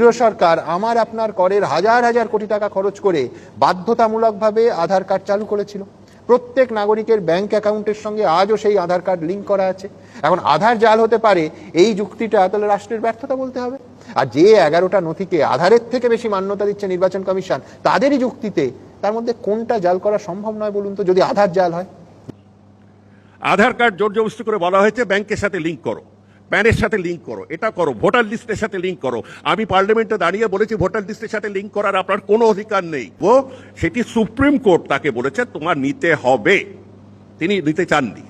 কেন্দ্রীয় সরকার আমার আপনার করের হাজার হাজার কোটি টাকা খরচ করে বাধ্যতামূলকভাবে আধার কার্ড চালু করেছিল। প্রত্যেক নাগরিকের ব্যাংক অ্যাকাউন্টের সঙ্গে আজও সেই আধার কার্ড লিঙ্ক করা আছে। এখন আধার জাল হতে পারে এই যুক্তিটা তাহলে রাষ্ট্রের ব্যর্থতা বলতে হবে। আর যে 11টা নথিকে আধারের থেকে বেশি মান্যতা দিচ্ছে নির্বাচন কমিশন, তাদেরই যুক্তিতে তার মধ্যে কোনটা জাল করা সম্ভব নয় বলুন তো, যদি আধার জাল হয়? আধার কার্ড জোর জবরদস্তি করে বলা হয়েছে ব্যাংকের সাথে লিঙ্ক করো, প্যানের সাথে লিঙ্ক করো, এটা করো, ভোটার লিস্টের সাথে লিঙ্ক করো। আমি পার্লামেন্টে দাঁড়িয়ে বলেছি ভোটার লিস্টের সাথে লিঙ্ক করার আপনার কোনো অধিকার নেই। ও সেটি সুপ্রিম কোর্ট তাকে বলেছে তোমার নিতে হবে, তিনি নিতে চাননি।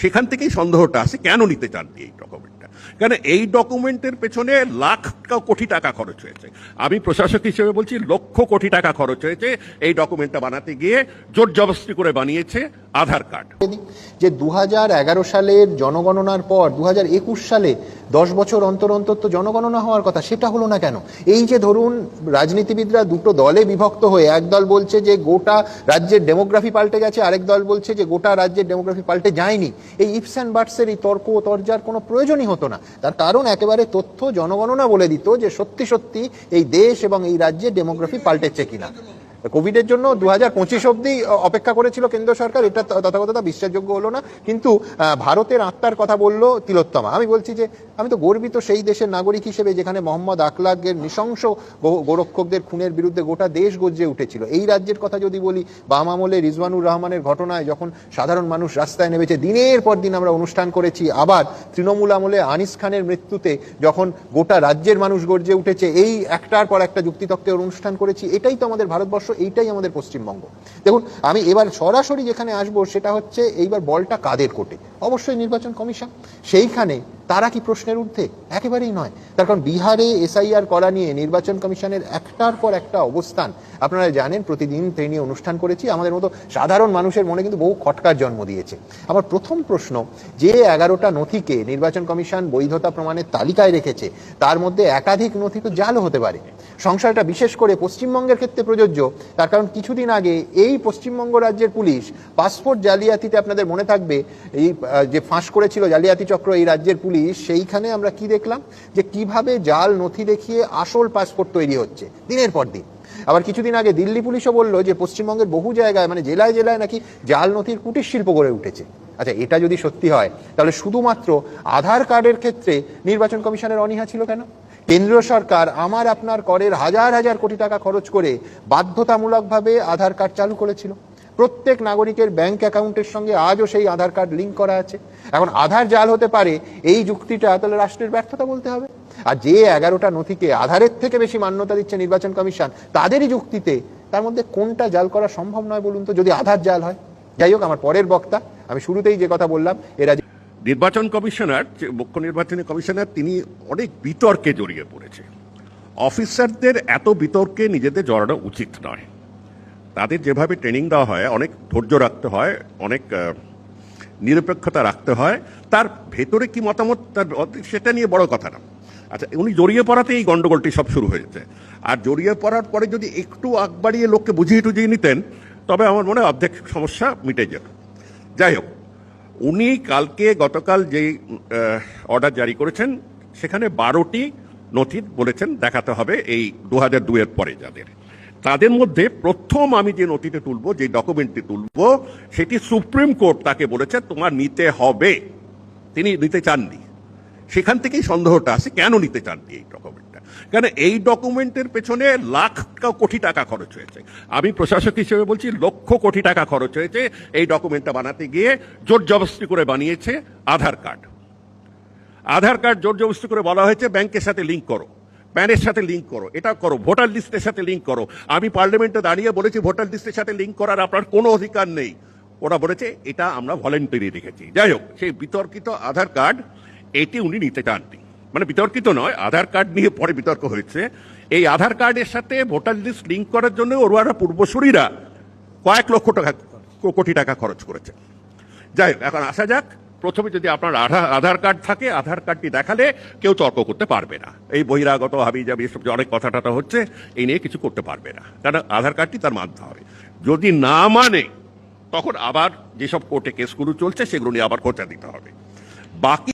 সেখান থেকেই সন্দেহটা আসে কেন নিতে চাননি এই ডকুমেন্টটা। কারণ এই ডকুমেন্টের পেছনে লাখ কোটি টাকা খরচ হয়েছে। আমি প্রশাসক হিসেবে বলছি লক্ষ কোটি টাকা খরচ হয়েছে এই ডকুমেন্টটা বানাতে গিয়ে। জোর জবরদস্তি করে বানিয়েছে আধার কার্ড। যে 2011 সালের জনগণনার পর 2021 সালে 10 বছর অন্তর অন্তর তো জনগণনা হওয়ার কথা, সেটা হলো না কেন? এই যে ধরুন রাজনীতিবিদরা দুটো দলে বিভক্ত হয়ে, এক দল বলছে যে গোটা রাজ্যের ডেমোগ্রাফি পাল্টে গেছে, আরেক দল বলছে যে গোটা রাজ্যের ডেমোগ্রাফি পাল্টে যায়নি। এই ইফস অ্যান্ড বাটসের এই তর্ক তরজার কোনো প্রয়োজনই হতো না। তার কারণ একেবারে তথ্য জনগণনা বলে দিত যে সত্যি সত্যি এই দেশ এবং এই রাজ্যের ডেমোগ্রাফি পাল্টেছে কিনা। কোভিডের জন্য 2025 অব্দি অপেক্ষা করেছিল কেন্দ্র সরকার, এটা তথাগততা বিশ্বাসযোগ্য হলো না। কিন্তু ভারতের আত্মার কথা বললো তিলোত্তমা। আমি বলছি যে আমি তো গর্বিত সেই দেশের নাগরিক হিসেবে যেখানে মোহাম্মদ আকলাকের নৃশংস গোরক্ষকদের খুনের বিরুদ্ধে গোটা দেশ গর্জে উঠেছিল। এই রাজ্যের কথা যদি বলি, বাম আমলে রিজওয়ানুর রহমানের ঘটনায় যখন সাধারণ মানুষ রাস্তায় নেমেছে, দিনের পর দিন আমরা অনুষ্ঠান করেছি। আবার তৃণমূল আমলে আনিস খানের মৃত্যুতে যখন গোটা রাজ্যের মানুষ গর্জে উঠেছে, এই একটার পর একটা যুক্তিতক্কের অনুষ্ঠান করেছি। এটাই তো আমাদের ভারতবর্ষ, এইটাই আমাদের পশ্চিমবঙ্গ। দেখুন, আমি এবার সরাসরি যেখানে আসবো সেটা হচ্ছে এইবার বলটা কাদের কোর্টে। অবশ্যই নির্বাচন কমিশন। সেইখানে তারা কি প্রশ্নের ঊর্ধ্বে? একেবারেই নয়। তার কারণ বিহারে এসআইআর করা নিয়ে নির্বাচন কমিশনের একটার পর একটা অবস্থান আপনারা জানেন। প্রতিদিন সেই নিয়ে অনুষ্ঠান করেছি। আমাদের মতো সাধারণ মানুষের মনে কিন্তু বহু খটকার জন্ম দিয়েছে। আমার প্রথম প্রশ্ন, যে 11টা নথিকে নির্বাচন কমিশন বৈধতা প্রমাণের তালিকায় রেখেছে, তার মধ্যে একাধিক নথি তো জালও হতে পারে। সংশয়টা বিশেষ করে পশ্চিমবঙ্গের ক্ষেত্রে প্রযোজ্য। তার কারণ কিছুদিন আগে এই পশ্চিমবঙ্গ রাজ্যের পুলিশ পাসপোর্ট জালিয়াতিতে, আপনাদের মনে থাকবে এই যে ফাঁস করেছিল জালিয়াতি চক্র এই রাজ্যের পুলিশ, সেইখানে আমরা কি দেখলাম যে কিভাবে জাল নথি দেখিয়ে আসল পাসপোর্ট তৈরি হচ্ছে দিনের পর দিন। আবার কিছুদিন আগে দিল্লি পুলিশও বললো যে পশ্চিমবঙ্গের বহু জায়গায়, মানে জেলায় জেলায় নাকি জাল নথির কুটির শিল্প গড়ে উঠেছে। আচ্ছা, এটা যদি সত্যি হয় তাহলে শুধুমাত্র আধার কার্ডের ক্ষেত্রে নির্বাচন কমিশনের অনীহা ছিল কেন? কেন্দ্রীয় সরকার আমার আপনার করের হাজার হাজার কোটি টাকা খরচ করে বাধ্যতামূলকভাবে আধার কার্ড চালু করেছিল। প্রত্যেক নাগরিকের ব্যাংক অ্যাকাউন্টের সঙ্গে আজও সেই আধার কার্ড লিঙ্ক করা আছে। এখন আধার জাল হতে পারে এই যুক্তিটা তাহলে রাষ্ট্রের ব্যর্থতা বলতে হবে। আর যে 11টা নথিকে আধারের থেকে বেশি মান্যতা দিচ্ছে নির্বাচন কমিশন, তাদেরই যুক্তিতে তার মধ্যে কোনটা জাল করা সম্ভব নয় বলুন তো, যদি আধার জাল হয়? যাই হোক, আমার পরের বক্তা, আমি শুরুতেই যে কথা বললাম, এরা নির্বাচন কমিশনার, মুখ্য নির্বাচনী কমিশনার, তিনি অনেক বিতর্কে জড়িয়ে পড়েছে। অফিসারদের এত বিতর্কে নিজেদের জড়ানো উচিত নয়। তাদের যেভাবে ট্রেনিং দেওয়া হয়, অনেক ধৈর্য রাখতে হয়, অনেক নিরপেক্ষতা রাখতে হয়। তার ভেতরে কি মতামত তার সেটা নিয়ে বড় কথা না। আচ্ছা, উনি জড়িয়ে পড়াতে এই গন্ডগোলটি সব শুরু হয়েছে। আর জড়িয়ে পড়ার পরে যদি একটু আগ বাড়িয়ে লোককে বুঝিয়ে টুঝিয়ে নিতেন, তবে আমার মনে হয় অর্ধেক সমস্যা মিটে যেত। যাই হোক, উনি গতকাল যেই অর্ডার জারি করেছেন, সেখানে 12টি নথি বলেছেন দেখাতে হবে এই 2002-এর পরে যাদের। তাদের মধ্যে প্রথম আমি যে নথিতে তুলবো, যে ডকুমেন্টটি তুলবো, সেটি সুপ্রিম কোর্ট তাকে বলেছে তোমার নিতে হবে, তিনি নিতে চাননি। সেখান থেকেই সন্দেহটা আসে কেন নিতে চাননি এই ডকুমেন্টটা। কারণ এই ডকুমেন্টের পেছনে লাখ কোটি টাকা খরচ হয়েছে। আমি প্রশাসক হিসেবে বলছি লক্ষ কোটি টাকা খরচ হয়েছে এই ডকুমেন্টটা বানাতে গিয়ে। জোর জবরদস্তি করে বানিয়েছে আধার কার্ড। আধার কার্ড জোর জবরদস্তি করে বলা হয়েছে ব্যাংকের সাথে লিঙ্ক করো, প্যানের সাথে লিঙ্ক করো, এটা করো, ভোটার লিস্টের সাথে লিঙ্ক করো। আমি পার্লামেন্টে দাঁড়িয়ে বলেছি ভোটার লিস্টের সাথে লিঙ্ক করার আপনার কোনো অধিকার নেই। ওরা বলেছে এটা আমরা ভলেন্টারি রেখেছি। যাই হোক, সেই বিতর্কিত আধার কার্ড এটি উনি নিতে চাননি। মানে বিতর্কিত নয়, আধার কার্ড নিয়ে পরে বিতর্ক হয়েছে। এই আধার কার্ডের সাথে ভোটার লিস্ট লিঙ্ক করার জন্য ওরা পূর্বসূরীরা কয়েক লক্ষ টাকা, কোটি টাকা খরচ করেছে। যাই হোক, এখন আসা যাক। প্রথমে যদি আপনার আধার কার্ড থাকে, আধার কার্ডটি দেখালে কেউ তর্ক করতে পারবে না। এই বহিরাগত হাবি যাবি এসব যে অনেক কথাটা হচ্ছে, এই নিয়ে কিছু করতে পারবে না, কারণ আধার কার্ডটি তার মানতে হবে। যদি না মানে, তখন আবার যেসব কোর্টে কেসগুলো চলছে সেগুলো নিয়ে আবার খোঁচা দিতে হবে। বাকি